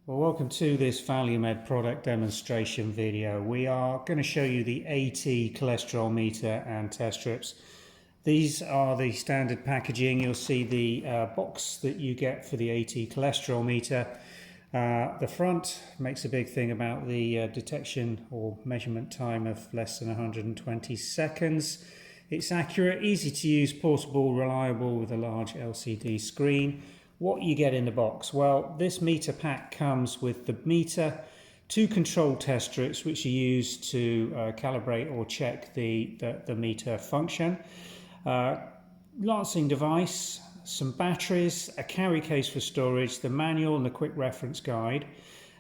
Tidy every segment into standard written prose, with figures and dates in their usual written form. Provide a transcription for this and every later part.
Well, welcome to this ValueMed product demonstration video. We are going to show you the AT cholesterol meter and test strips. These are the standard packaging. You'll see the box that you get for the AT cholesterol meter. The front makes a big thing about the detection or measurement time of less than 120 seconds. It's accurate, easy to use, portable, reliable with a large LCD screen. What you get in the box? Well, this meter pack comes with the meter, two control test strips which are used to calibrate or check the meter function, lancing device, some batteries, a carry case for storage, the manual and the quick reference guide,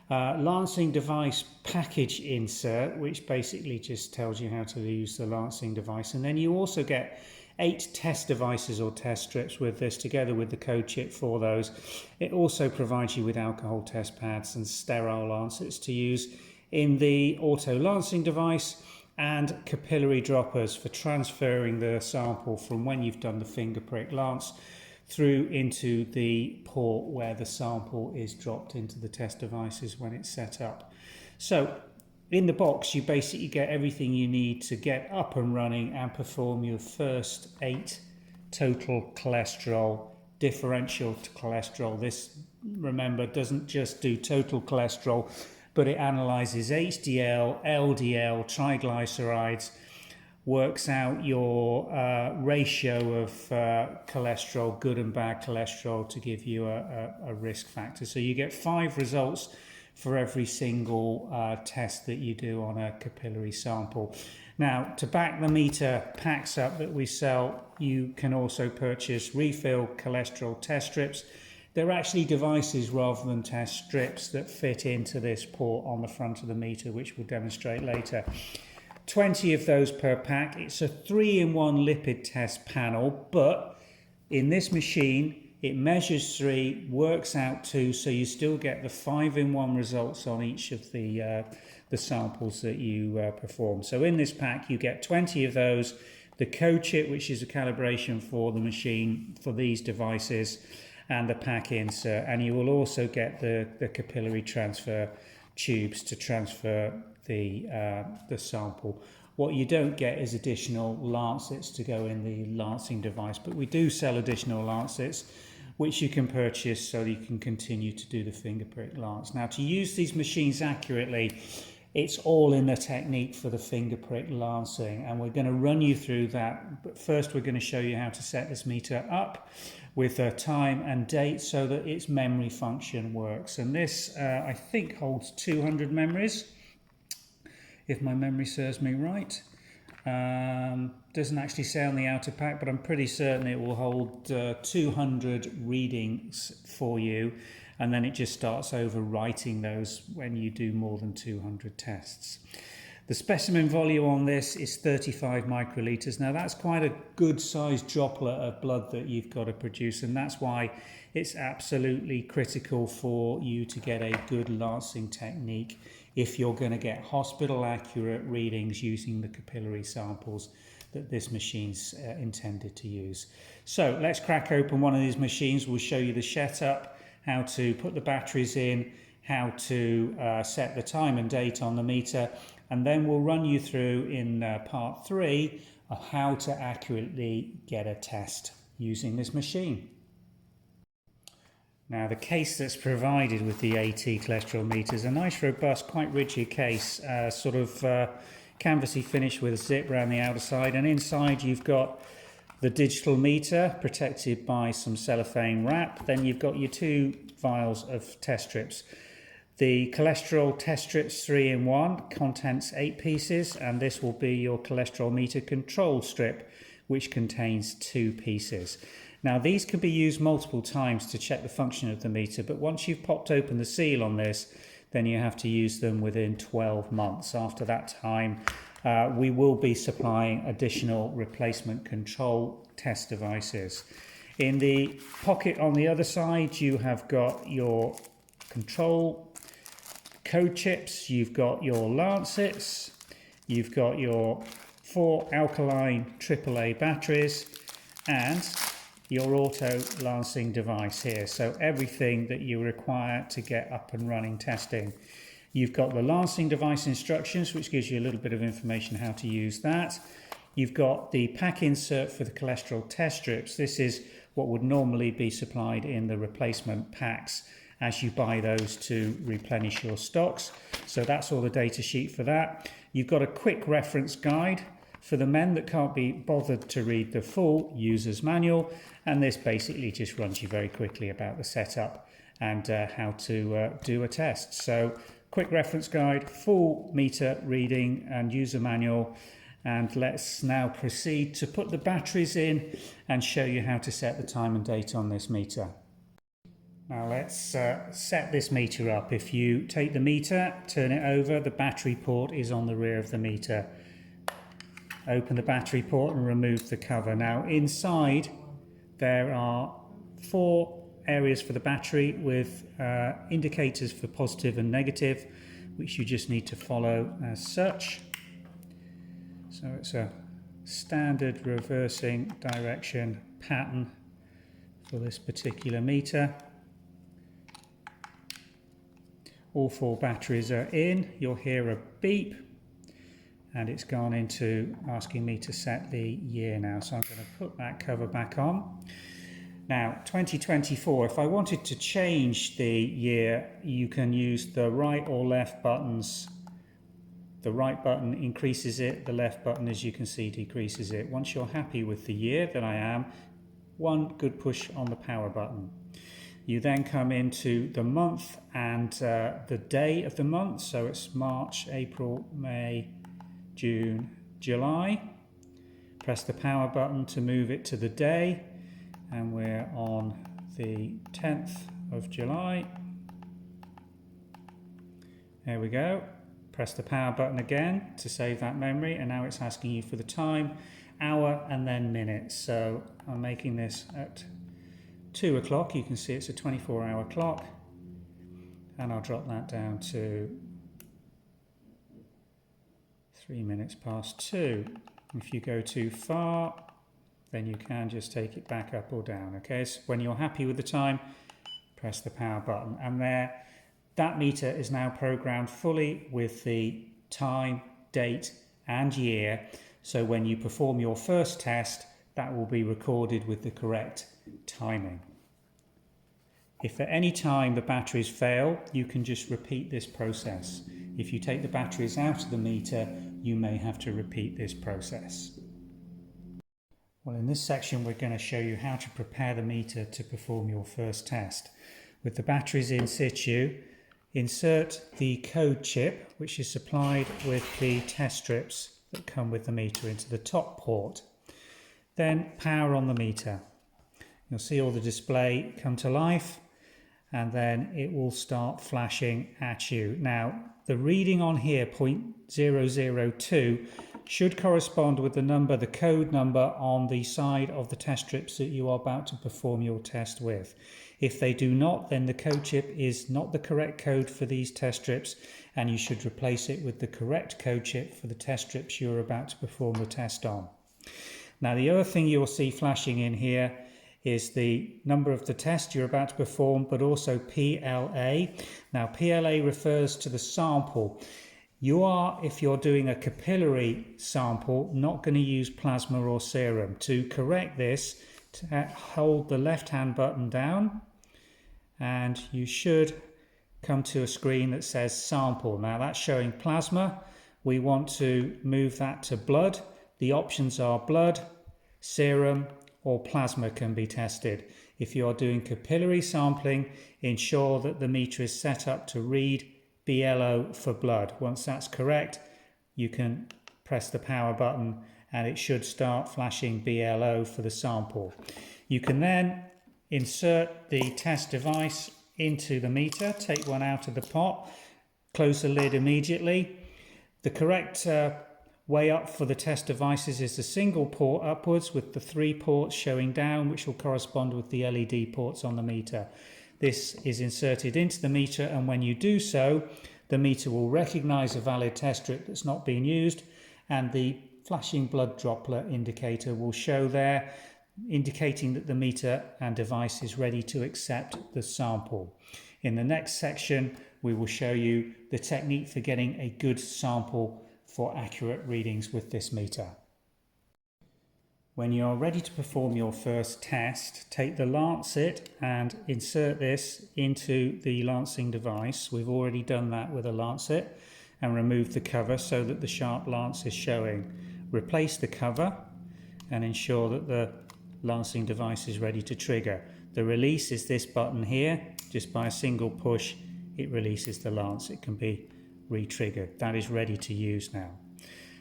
lancing device package insert which basically just tells you how to use the lancing device, and then you also get 8 test devices or test strips with this, together with the code chip for those. It also provides you with alcohol test pads and sterile lancets to use in the auto lancing device, and capillary droppers for transferring the sample from when you've done the finger prick lance through into the port where the sample is dropped into the test devices when it's set up. So in the box, you basically get everything you need to get up and running and perform your first 8 total cholesterol, differential cholesterol. This, remember, doesn't just do total cholesterol, but it analyzes HDL, LDL, triglycerides, works out your ratio of cholesterol, good and bad cholesterol, to give you a risk factor. So you get 5 results for every single test that you do on a capillary sample. Now, to back the meter packs up that we sell, you can also purchase refill cholesterol test strips. They're actually devices rather than test strips that fit into this port on the front of the meter, which we'll demonstrate later. 20 of those per pack. It's a 3-in-1 lipid test panel, but in this machine, it measures 3, works out 2, so you still get the 5-in-1 results on each of the samples that you perform. So in this pack, you get 20 of those, the code chip, which is a calibration for the machine for these devices, and the pack insert. And you will also get the capillary transfer tubes to transfer the sample. What you don't get is additional lancets to go in the lancing device, but we do sell additional lancets which you can purchase so that you can continue to do the finger prick lance. Now, to use these machines accurately, it's all in the technique for the finger prick lancing, and we're going to run you through that. But first, we're going to show you how to set this meter up with a time and date so that its memory function works. And this, I think, holds 200 memories, if my memory serves me right. Doesn't actually say on the outer pack, but I'm pretty certain it will hold 200 readings for you, and then it just starts overwriting those when you do more than 200 tests. The specimen volume on this is 35 microliters. Now, that's quite a good sized droplet of blood that you've got to produce, and that's why it's absolutely critical for you to get a good lancing technique if you're going to get hospital accurate readings using the capillary samples that this machine's intended to use. So let's crack open one of these machines. We'll show you the setup, how to put the batteries in, how to set the time and date on the meter, and then we'll run you through in part 3 of how to accurately get a test using this machine. Now, the case that's provided with the AT cholesterol meter is a nice, robust, quite rigid case, sort of canvasy finish with a zip around the outer side, and inside you've got the digital meter protected by some cellophane wrap. Then you've got your 2 vials of test strips. The cholesterol test strips 3-in-1 contents 8 pieces, and this will be your cholesterol meter control strip, which contains 2 pieces. Now, these can be used multiple times to check the function of the meter, but once you've popped open the seal on this, then you have to use them within 12 months. After that time, we will be supplying additional replacement control test devices. In the pocket on the other side, you have got your control code chips, you've got your lancets, you've got your 4 alkaline AAA batteries, and your auto lancing device here. So everything that you require to get up and running testing. You've got the lancing device instructions, which gives you a little bit of information how to use that. You've got the pack insert for the cholesterol test strips. This is what would normally be supplied in the replacement packs as you buy those to replenish your stocks. So that's all the data sheet for that. You've got a quick reference guide for the men that can't be bothered to read the full user's manual, and this basically just runs you very quickly about the setup and how to do a test. So quick reference guide, full meter reading and user manual, and let's now proceed to put the batteries in and show you how to set the time and date on this meter. Now let's set this meter up. If you take the meter, turn it over, the battery port is on the rear of the meter. Open the battery port and remove the cover. Now inside there are 4 areas for the battery with indicators for positive and negative, which you just need to follow as such. So it's a standard reversing direction pattern for this particular meter. All 4 batteries are in. You'll hear a beep and it's gone into asking me to set the year now. So I'm going to put that cover back on. Now 2024, if I wanted to change the year, you can use the right or left buttons. The right button increases it, the left button, as you can see, decreases it. Once you're happy with the year, that I am, one good push on the power button. You then come into the month and the day of the month. So it's March, April, May, June, July. Press the power button to move it to the day, and we're on the 10th of July. There we go. Press the power button again to save that memory, and now it's asking you for the time, hour, and then minutes. So I'm making this at 2 o'clock. You can see it's a 24-hour clock, and I'll drop that down to 3 minutes past 2. If you go too far, then you can just take it back up or down. Okay, so when you're happy with the time, press the power button, and there, that meter is now programmed fully with the time, date, and year. So when you perform your first test, that will be recorded with the correct timing. If at any time the batteries fail, you can just repeat this process. If you take the batteries out of the meter, you may have to repeat this process. Well, in this section we're going to show you how to prepare the meter to perform your first test. With the batteries in situ, insert the code chip, which is supplied with the test strips that come with the meter, into the top port. Then power on the meter. You'll see all the display come to life, and then it will start flashing at you. Now, the reading on here, 0.002, should correspond with the number, the code number on the side of the test strips that you are about to perform your test with. If they do not, then the code chip is not the correct code for these test strips, and you should replace it with the correct code chip for the test strips you're about to perform the test on. Now, the other thing you'll see flashing in here is the number of the test you're about to perform, but also PLA. Now, PLA refers to the sample. You are, if you're doing a capillary sample, not going to use plasma or serum. To correct this, hold the left-hand button down, and you should come to a screen that says sample. Now, that's showing plasma. We want to move that to blood. The options are blood, serum, or plasma can be tested. If you are doing capillary sampling, ensure that the meter is set up to read BLO for blood. Once that's correct, you can press the power button and it should start flashing BLO for the sample. You can then insert the test device into the meter, take one out of the pot, close the lid immediately. The correct way up for the test devices is the single port upwards with the 3 ports showing down, which will correspond with the LED ports on the meter. This is inserted into the meter, and when you do so, the meter will recognize a valid test strip that's not being used, and the flashing blood droplet indicator will show there. indicating that the meter and device is ready to accept the sample. In the next section, we will show you the technique for getting a good sample for accurate readings with this meter. When you are ready to perform your first test, take the lancet and insert this into the lancing device. We've already done that with a lancet, and remove the cover so that the sharp lance is showing. Replace the cover and ensure that the lancing device is ready to trigger. The release is this button here. Just by a single push, it releases the lance. It can be re-triggered. That is ready to use now.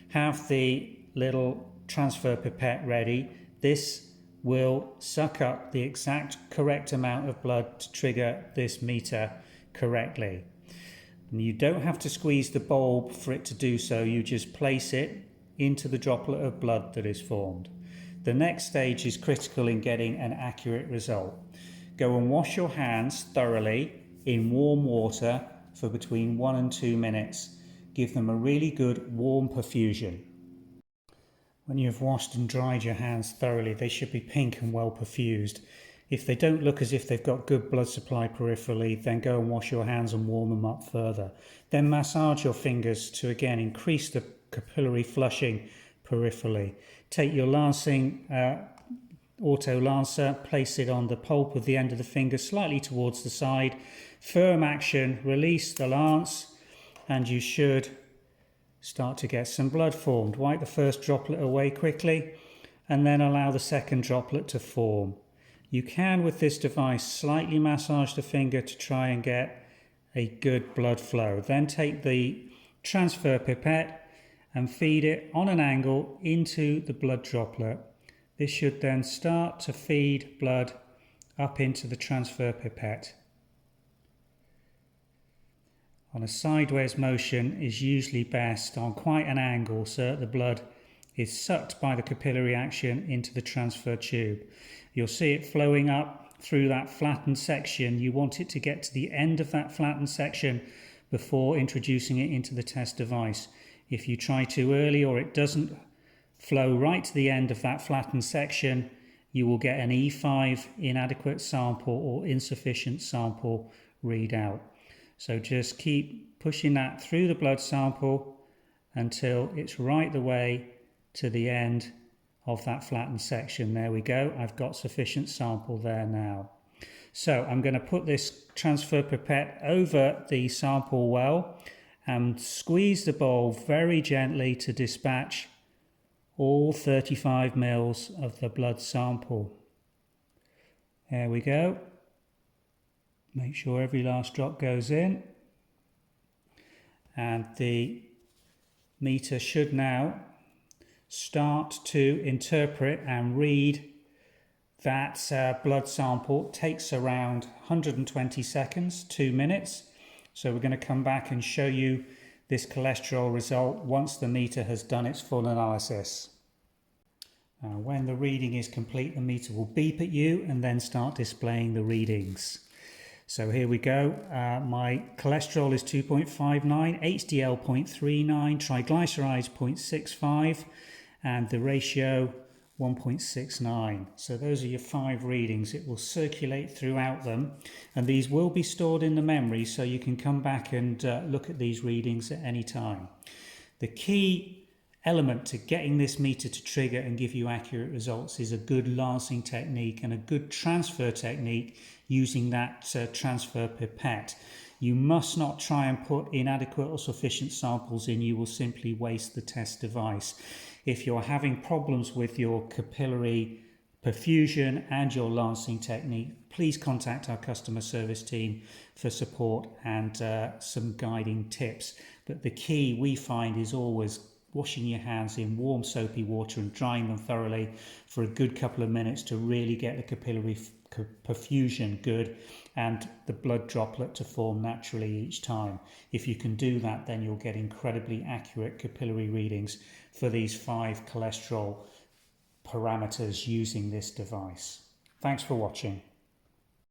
Have the little transfer pipette ready. This will suck up the exact correct amount of blood to trigger this meter correctly. And you don't have to squeeze the bulb for it to do so. You just place it into the droplet of blood that is formed. The next stage is critical in getting an accurate result. Go and wash your hands thoroughly in warm water for between 1 and 2 minutes. Give them a really good warm perfusion. When you've washed and dried your hands thoroughly, they should be pink and well perfused. If they don't look as if they've got good blood supply peripherally, then go and wash your hands and warm them up further. Then massage your fingers to again increase the capillary flushing peripherally. Take your lancing auto lancer, place it on the pulp of the end of the finger slightly towards the side. Firm action, release the lance, and you should start to get some blood formed. Wipe the first droplet away quickly and then allow the second droplet to form. You can, with this device, slightly massage the finger to try and get a good blood flow. Then take the transfer pipette and feed it on an angle into the blood droplet. This should then start to feed blood up into the transfer pipette. On a sideways motion is usually best on quite an angle so that the blood is sucked by the capillary action into the transfer tube. You'll see it flowing up through that flattened section. You want it to get to the end of that flattened section before introducing it into the test device. If you try too early or it doesn't flow right to the end of that flattened section, you will get an E5 inadequate sample or insufficient sample readout. So just keep pushing that through the blood sample until it's right the way to the end of that flattened section. There we go. I've got sufficient sample there now. So I'm going to put this transfer pipette over the sample well and squeeze the bowl very gently to dispatch all 35 mils of the blood sample. There we go. Make sure every last drop goes in. And the meter should now start to interpret and read that blood sample. It takes around 120 seconds, 2 minutes. So we're going to come back and show you this cholesterol result once the meter has done its full analysis. Now, when the reading is complete, the meter will beep at you and then start displaying the readings. So here we go. My cholesterol is 2.59, HDL 0.39, triglycerides 0.65, and the ratio 1.69. So those are your 5 readings. It will circulate throughout them, and these will be stored in the memory so you can come back and look at these readings at any time. The key element to getting this meter to trigger and give you accurate results is a good lancing technique and a good transfer technique using that transfer pipette. You must not try and put inadequate or sufficient samples in. You will simply waste the test device. If you're having problems with your capillary perfusion and your lancing technique, please contact our customer service team for support and some guiding tips. But the key we find is always washing your hands in warm soapy water and drying them thoroughly for a good couple of minutes to really get the capillary perfusion good and the blood droplet to form naturally each time. If you can do that, then you'll get incredibly accurate capillary readings for these 5 cholesterol parameters using this device. Thanks for watching.